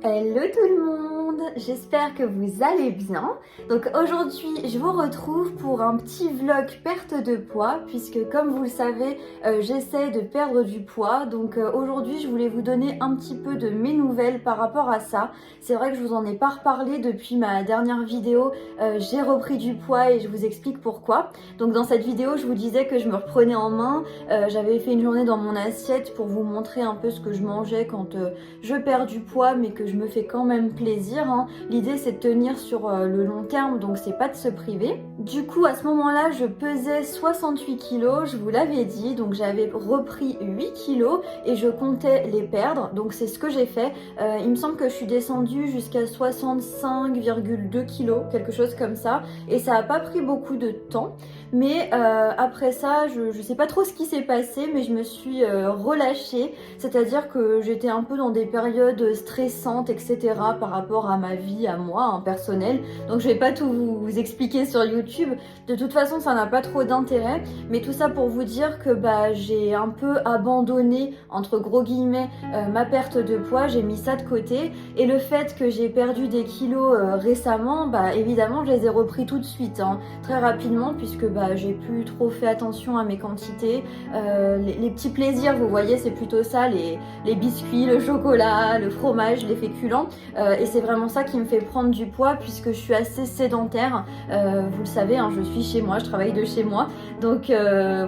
Hello tout le monde, j'espère que vous allez bien. Donc aujourd'hui je vous retrouve pour un petit vlog perte de poids puisque comme vous le savez j'essaie de perdre du poids. Donc aujourd'hui je voulais vous donner un petit peu de mes nouvelles par rapport à ça. C'est vrai que je vous en ai pas reparlé depuis ma dernière vidéo, j'ai repris du poids et je vous explique pourquoi. Donc dans cette vidéo je vous disais que je me reprenais en main, j'avais fait une journée dans mon assiette pour vous montrer un peu ce que je mangeais quand je perds du poids mais que je me fais quand même plaisir, hein. L'idée c'est de tenir sur le long terme, donc c'est pas de se priver. Du coup à ce moment-là je pesais 68 kilos, je vous l'avais dit, donc j'avais repris 8 kilos et je comptais les perdre, donc c'est ce que j'ai fait. Il me semble que je suis descendue jusqu'à 65,2 kilos, quelque chose comme ça, et ça a pas pris beaucoup de temps. Mais après ça, je sais pas trop ce qui s'est passé, mais je me suis relâchée, c'est-à-dire que j'étais un peu dans des périodes stressantes, etc. par rapport à ma vie, à moi, hein, personnelle. Donc je vais pas tout vous expliquer sur YouTube. De toute façon, ça n'a pas trop d'intérêt. Mais tout ça pour vous dire que j'ai un peu abandonné, entre gros guillemets, ma perte de poids. J'ai mis ça de côté. Et le fait que j'ai perdu des kilos récemment, évidemment, je les ai repris tout de suite, hein, très rapidement, puisque j'ai plus trop fait attention à mes quantités. Les petits plaisirs, vous voyez, c'est plutôt ça, les biscuits, le chocolat, le fromage, les féculents. Et c'est vraiment ça qui me fait prendre du poids puisque je suis assez sédentaire. Vous le savez, hein, je suis chez moi, je travaille de chez moi. Donc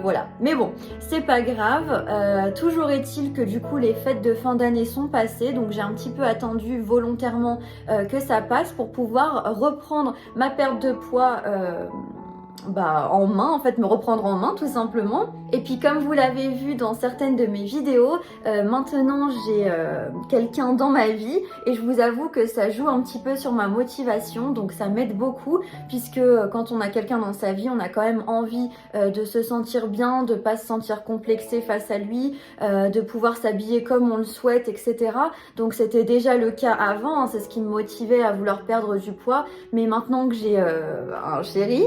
voilà. Mais bon, c'est pas grave. Toujours est-il que du coup, les fêtes de fin d'année sont passées. Donc j'ai un petit peu attendu volontairement que ça passe pour pouvoir reprendre ma perte de poids en main, en fait, me reprendre en main tout simplement. Et puis comme vous l'avez vu dans certaines de mes vidéos, maintenant j'ai quelqu'un dans ma vie et je vous avoue que ça joue un petit peu sur ma motivation, donc ça m'aide beaucoup puisque quand on a quelqu'un dans sa vie, on a quand même envie de se sentir bien, de pas se sentir complexé face à lui, de pouvoir s'habiller comme on le souhaite, etc. Donc c'était déjà le cas avant, hein, c'est ce qui me motivait à vouloir perdre du poids, mais maintenant que j'ai un chéri,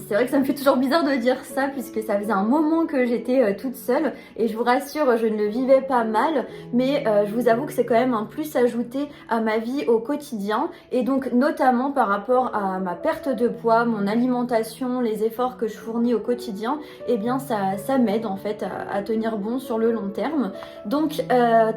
c'est vrai que ça me fait toujours bizarre de dire ça puisque ça faisait un moment que j'étais toute seule et je vous rassure, je ne le vivais pas mal, mais je vous avoue que c'est quand même un plus ajouté à ma vie au quotidien et donc notamment par rapport à ma perte de poids, mon alimentation, les efforts que je fournis au quotidien, et bien ça m'aide en fait à tenir bon sur le long terme. Donc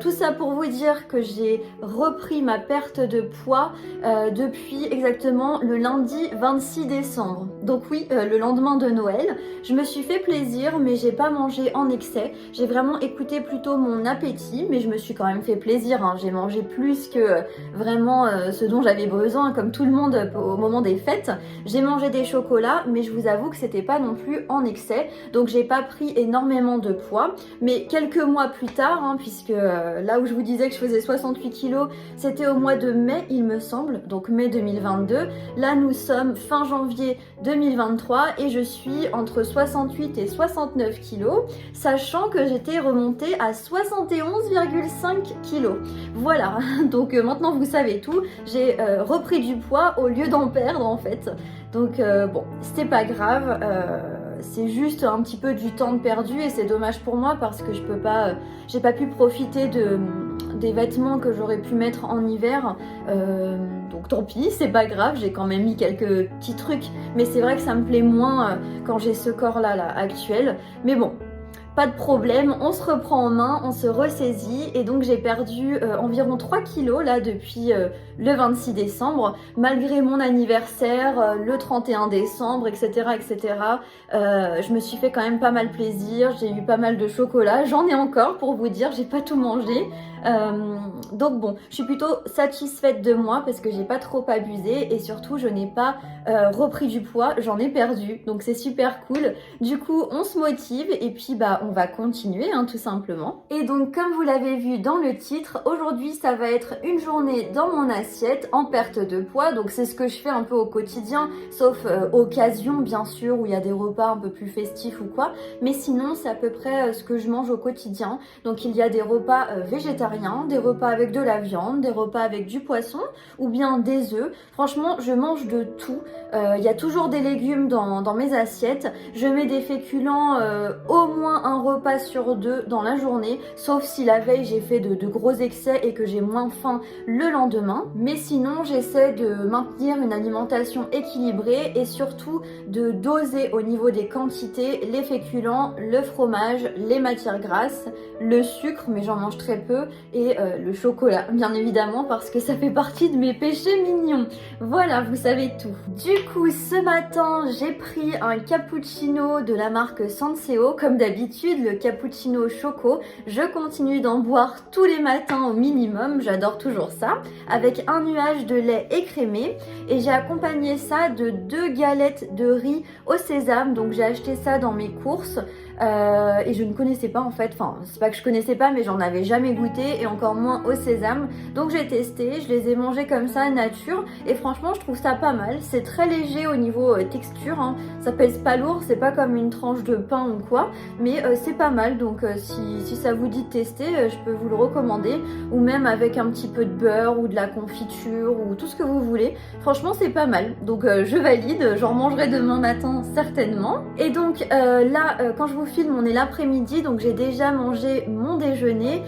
tout ça pour vous dire que j'ai repris ma perte de poids depuis exactement le lundi 26 décembre. Donc oui, le lendemain de Noël, je me suis fait plaisir, mais j'ai pas mangé en excès. J'ai vraiment écouté plutôt mon appétit, mais je me suis quand même fait plaisir, hein. J'ai mangé plus que vraiment ce dont j'avais besoin, comme tout le monde au moment des fêtes. J'ai mangé des chocolats, mais je vous avoue que c'était pas non plus en excès, donc j'ai pas pris énormément de poids. Mais quelques mois plus tard, hein, puisque là où je vous disais que je faisais 68 kilos, c'était au mois de mai, il me semble, donc mai 2022. Là, nous sommes fin janvier 2023 et je suis entre 68 et 69 kilos, sachant que j'étais remontée à 71,5 kilos. Voilà, donc maintenant vous savez tout, j'ai repris du poids au lieu d'en perdre en fait. Donc bon, c'était pas grave, c'est juste un petit peu du temps de perdu et c'est dommage pour moi parce que j'ai pas pu profiter des vêtements que j'aurais pu mettre en hiver, donc tant pis, c'est pas grave, j'ai quand même mis quelques petits trucs, mais c'est vrai que ça me plaît moins quand j'ai ce corps là actuel, mais bon, pas de problème, on se reprend en main, on se ressaisit et donc j'ai perdu environ 3 kilos là depuis le 26 décembre, malgré mon anniversaire, le 31 décembre, etc. etc. Je me suis fait quand même pas mal plaisir, j'ai eu pas mal de chocolat, j'en ai encore pour vous dire, j'ai pas tout mangé. Donc bon, je suis plutôt satisfaite de moi parce que j'ai pas trop abusé et surtout je n'ai pas repris du poids, j'en ai perdu, donc c'est super cool. Du coup on se motive et puis on va continuer hein, tout simplement. Et donc comme vous l'avez vu dans le titre, aujourd'hui ça va être une journée dans mon assiette en perte de poids, donc c'est ce que je fais un peu au quotidien, sauf occasion bien sûr où il y a des repas un peu plus festifs ou quoi, mais sinon c'est à peu près ce que je mange au quotidien. Donc il y a des repas végétariens, des repas avec de la viande, des repas avec du poisson ou bien des œufs. Franchement je mange de tout, il y a toujours des légumes dans mes assiettes, je mets des féculents au moins un repas sur deux dans la journée, sauf si la veille j'ai fait de gros excès et que j'ai moins faim le lendemain. Mais sinon, j'essaie de maintenir une alimentation équilibrée et surtout de doser au niveau des quantités les féculents, le fromage, les matières grasses, le sucre, mais j'en mange très peu, et le chocolat, bien évidemment, parce que ça fait partie de mes péchés mignons. Voilà, vous savez tout. Du coup, ce matin, j'ai pris un cappuccino de la marque Senseo. Comme d'habitude, le cappuccino choco. Je continue d'en boire tous les matins au minimum, j'adore toujours ça, avec un nuage de lait écrémé. Et j'ai accompagné ça de 2 galettes de riz au sésame, donc j'ai acheté ça dans mes courses. Et je ne connaissais pas en fait, enfin c'est pas que je connaissais pas mais j'en avais jamais goûté et encore moins au sésame, donc j'ai testé, je les ai mangés comme ça nature et franchement je trouve ça pas mal, c'est très léger au niveau texture, hein. Ça pèse pas lourd, c'est pas comme une tranche de pain ou quoi, mais c'est pas mal, donc si ça vous dit de tester, je peux vous le recommander, ou même avec un petit peu de beurre ou de la confiture ou tout ce que vous voulez, franchement c'est pas mal, donc je valide, j'en mangerai demain matin certainement. Et donc là quand je vous filme, on est l'après-midi, donc j'ai déjà mangé mon déjeuner.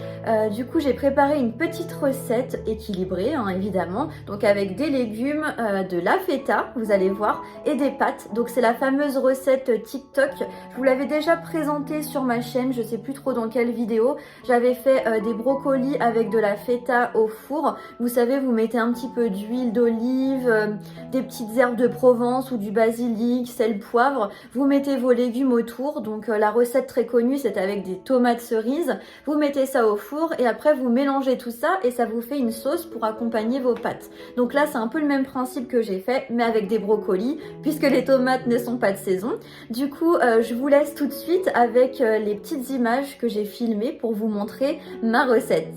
Du coup, j'ai préparé une petite recette équilibrée, hein, évidemment. Donc avec des légumes, de la feta, vous allez voir, et des pâtes. Donc c'est la fameuse recette TikTok. Je vous l'avais déjà présentée sur ma chaîne, je sais plus trop dans quelle vidéo. J'avais fait des brocolis avec de la feta au four. Vous savez, vous mettez un petit peu d'huile d'olive, des petites herbes de Provence ou du basilic, sel, poivre. Vous mettez vos légumes autour. Donc la recette très connue, c'est avec des tomates cerises. Vous mettez ça au four et après vous mélangez tout ça et ça vous fait une sauce pour accompagner vos pâtes. Donc là, c'est un peu le même principe que j'ai fait, mais avec des brocolis, puisque les tomates ne sont pas de saison. Du coup, je vous laisse tout de suite avec les petites images que j'ai filmées pour vous montrer ma recette.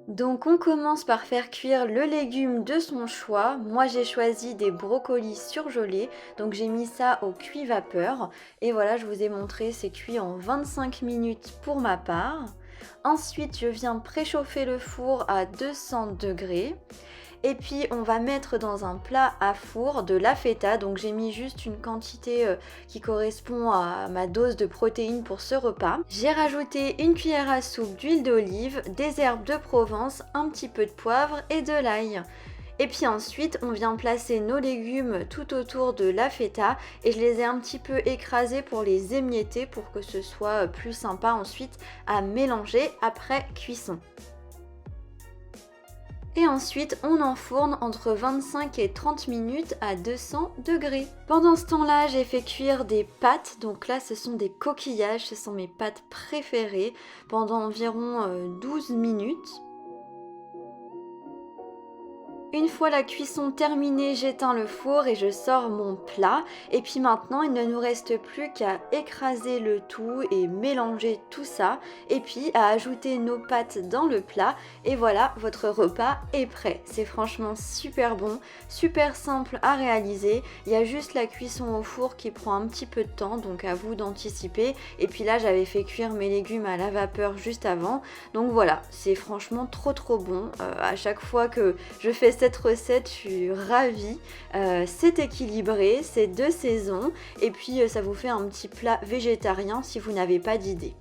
Donc on commence par faire cuire le légume de son choix. Moi j'ai choisi des brocolis surgelés, donc j'ai mis ça au cuit vapeur. Et voilà, je vous ai montré, c'est cuit en 25 minutes pour ma part. Ensuite, je viens préchauffer le four à 200 degrés. Et puis on va mettre dans un plat à four de la feta, donc j'ai mis juste une quantité qui correspond à ma dose de protéines pour ce repas. J'ai rajouté une cuillère à soupe d'huile d'olive, des herbes de Provence, un petit peu de poivre et de l'ail. Et puis ensuite, on vient placer nos légumes tout autour de la feta et je les ai un petit peu écrasés pour les émietter pour que ce soit plus sympa ensuite à mélanger après cuisson. Et ensuite, on enfourne entre 25 et 30 minutes à 200 degrés. Pendant ce temps-là, j'ai fait cuire des pâtes. Donc là, ce sont des coquillages, ce sont mes pâtes préférées, pendant environ 12 minutes. Une fois la cuisson terminée, j'éteins le four et je sors mon plat. Et puis maintenant, il ne nous reste plus qu'à écraser le tout et mélanger tout ça. Et puis à ajouter nos pâtes dans le plat. Et voilà, votre repas est prêt. C'est franchement super bon, super simple à réaliser. Il y a juste la cuisson au four qui prend un petit peu de temps, donc à vous d'anticiper. Et puis là, j'avais fait cuire mes légumes à la vapeur juste avant. Donc voilà, c'est franchement trop bon. À chaque fois que je fais cette recette, je suis ravie. C'est équilibré, c'est de saison et puis ça vous fait un petit plat végétarien si vous n'avez pas d'idée.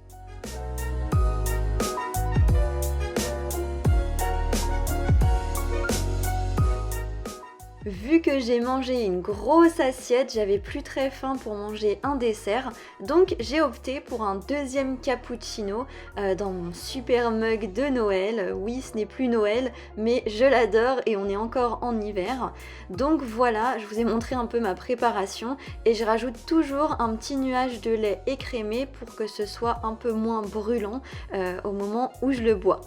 Vu que j'ai mangé une grosse assiette, j'avais plus très faim pour manger un dessert, donc j'ai opté pour un deuxième cappuccino dans mon super mug de Noël. Oui, ce n'est plus Noël, mais je l'adore et on est encore en hiver. Donc voilà, je vous ai montré un peu ma préparation et je rajoute toujours un petit nuage de lait écrémé pour que ce soit un peu moins brûlant au moment où je le bois.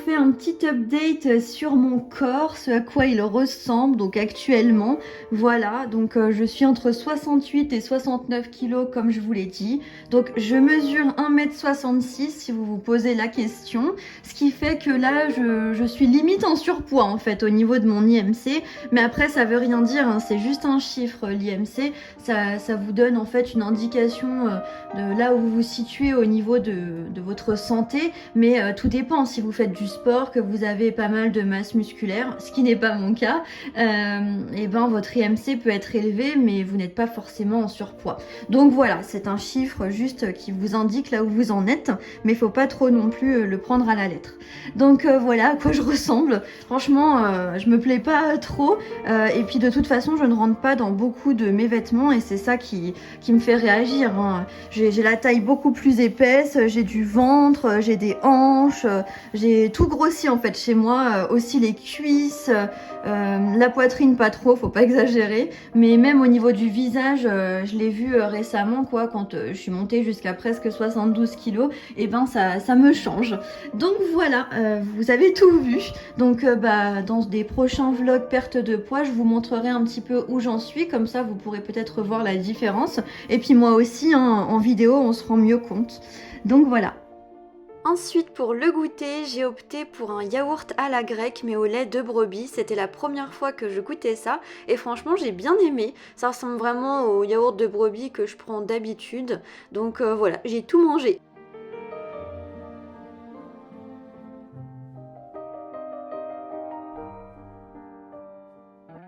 fais un petit update sur mon corps, ce à quoi il ressemble donc actuellement. Voilà, donc je suis entre 68 et 69 kilos comme je vous l'ai dit. Donc je mesure 1m66 si vous vous posez la question. Ce qui fait que là je suis limite en surpoids en fait au niveau de mon IMC. Mais après ça veut rien dire, hein, c'est juste un chiffre l'IMC. Ça vous donne en fait une indication de là où vous vous situez au niveau de votre santé. Mais tout dépend si vous faites du sport, que vous avez pas mal de masse musculaire, ce qui n'est pas mon cas, et ben votre IMC peut être élevé mais vous n'êtes pas forcément en surpoids. Donc voilà, c'est un chiffre juste qui vous indique là où vous en êtes, mais il faut pas trop non plus le prendre à la lettre. Donc voilà à quoi je ressemble. Franchement, je me plais pas trop, et puis de toute façon je ne rentre pas dans beaucoup de mes vêtements et c'est ça qui me fait réagir, hein. J'ai la taille beaucoup plus épaisse, j'ai du ventre, j'ai des hanches, j'ai tout grossi en fait chez moi, aussi les cuisses, la poitrine pas trop, faut pas exagérer, mais même au niveau du visage, je l'ai vu récemment quoi, quand je suis montée jusqu'à presque 72 kilos, et ben ça me change. Donc voilà, vous avez tout vu. Donc dans des prochains vlogs perte de poids, je vous montrerai un petit peu où j'en suis, comme ça vous pourrez peut-être voir la différence. Et puis moi aussi, hein, en vidéo, on se rend mieux compte. Donc voilà. Ensuite pour le goûter, j'ai opté pour un yaourt à la grecque mais au lait de brebis. C'était la première fois que je goûtais ça et franchement j'ai bien aimé. Ça ressemble vraiment au yaourt de brebis que je prends d'habitude. Donc voilà, j'ai tout mangé.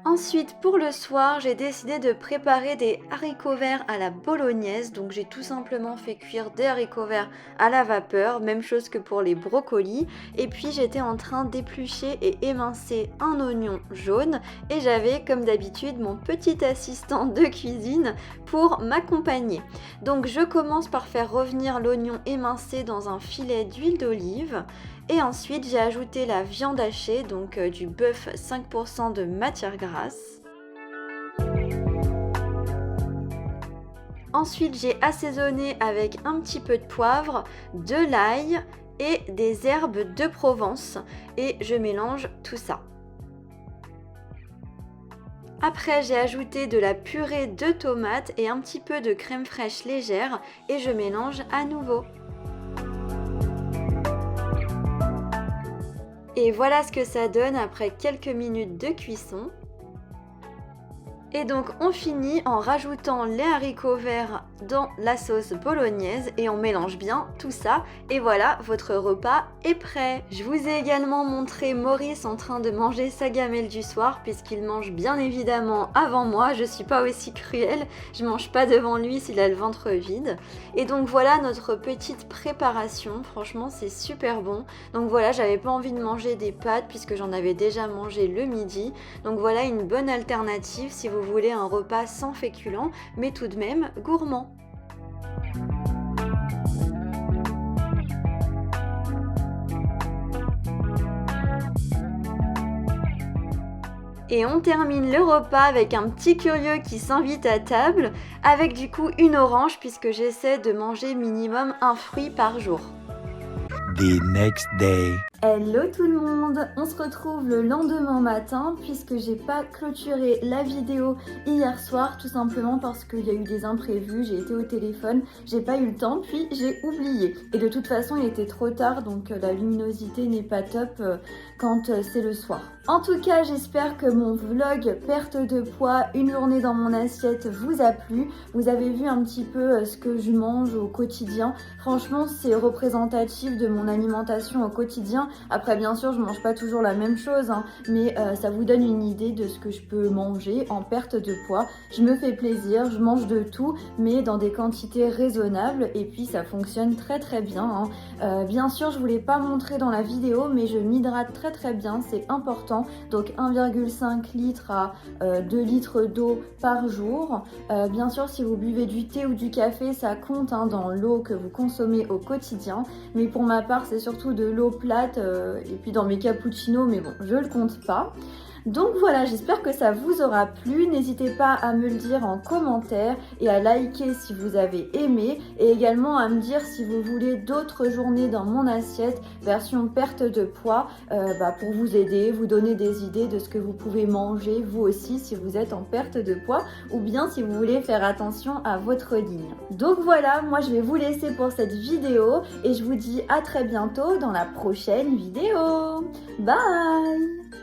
Ensuite, pour le soir, j'ai décidé de préparer des haricots verts à la bolognaise. Donc j'ai tout simplement fait cuire des haricots verts à la vapeur, même chose que pour les brocolis. Et puis j'étais en train d'éplucher et émincer un oignon jaune. Et j'avais, comme d'habitude, mon petit assistant de cuisine pour m'accompagner. Donc je commence par faire revenir l'oignon émincé dans un filet d'huile d'olive. Et ensuite j'ai ajouté la viande hachée, donc du bœuf 5% de matière grasse. Ensuite j'ai assaisonné avec un petit peu de poivre, de l'ail et des herbes de Provence et je mélange tout ça. Après j'ai ajouté de la purée de tomates et un petit peu de crème fraîche légère et je mélange à nouveau. Et voilà ce que ça donne après quelques minutes de cuisson. Et donc on finit en rajoutant les haricots verts dans la sauce bolognaise et on mélange bien tout ça et voilà, votre repas est prêt. Je vous ai également montré Maurice en train de manger sa gamelle du soir puisqu'il mange bien évidemment avant moi. Je suis pas aussi cruelle, je mange pas devant lui s'il a le ventre vide. Et donc voilà notre petite préparation, franchement c'est super bon. Donc voilà, j'avais pas envie de manger des pâtes puisque j'en avais déjà mangé le midi. Donc voilà une bonne alternative si vous voulez un repas sans féculents mais tout de même gourmand. Et on termine le repas avec un petit curieux qui s'invite à table, avec du coup une orange puisque j'essaie de manger minimum un fruit par jour. The next day. Hello tout le monde, on se retrouve le lendemain matin puisque j'ai pas clôturé la vidéo hier soir tout simplement parce qu'il y a eu des imprévus, j'ai été au téléphone, j'ai pas eu le temps puis j'ai oublié et de toute façon il était trop tard donc la luminosité n'est pas top quand c'est le soir. En tout cas j'espère que mon vlog perte de poids, une journée dans mon assiette vous a plu, vous avez vu un petit peu ce que je mange au quotidien, franchement c'est représentatif de mon alimentation au quotidien. Après bien sûr je mange pas toujours la même chose hein, mais ça vous donne une idée de ce que je peux manger en perte de poids. Je me fais plaisir, je mange de tout mais dans des quantités raisonnables et puis ça fonctionne très très bien hein. Bien sûr je vous l'ai pas montré dans la vidéo mais je m'hydrate très bien, c'est important. Donc 1,5 litre à 2 litres d'eau par jour. Bien sûr si vous buvez du thé ou du café ça compte hein, dans l'eau que vous consommez au quotidien mais pour ma part c'est surtout de l'eau plate et puis dans mes cappuccinos mais bon je le compte pas. Donc voilà, j'espère que ça vous aura plu. N'hésitez pas à me le dire en commentaire et à liker si vous avez aimé et également à me dire si vous voulez d'autres journées dans mon assiette version perte de poids pour vous aider, vous donner des idées de ce que vous pouvez manger vous aussi si vous êtes en perte de poids ou bien si vous voulez faire attention à votre ligne. Donc voilà, moi je vais vous laisser pour cette vidéo et je vous dis à très bientôt dans la prochaine vidéo. Bye!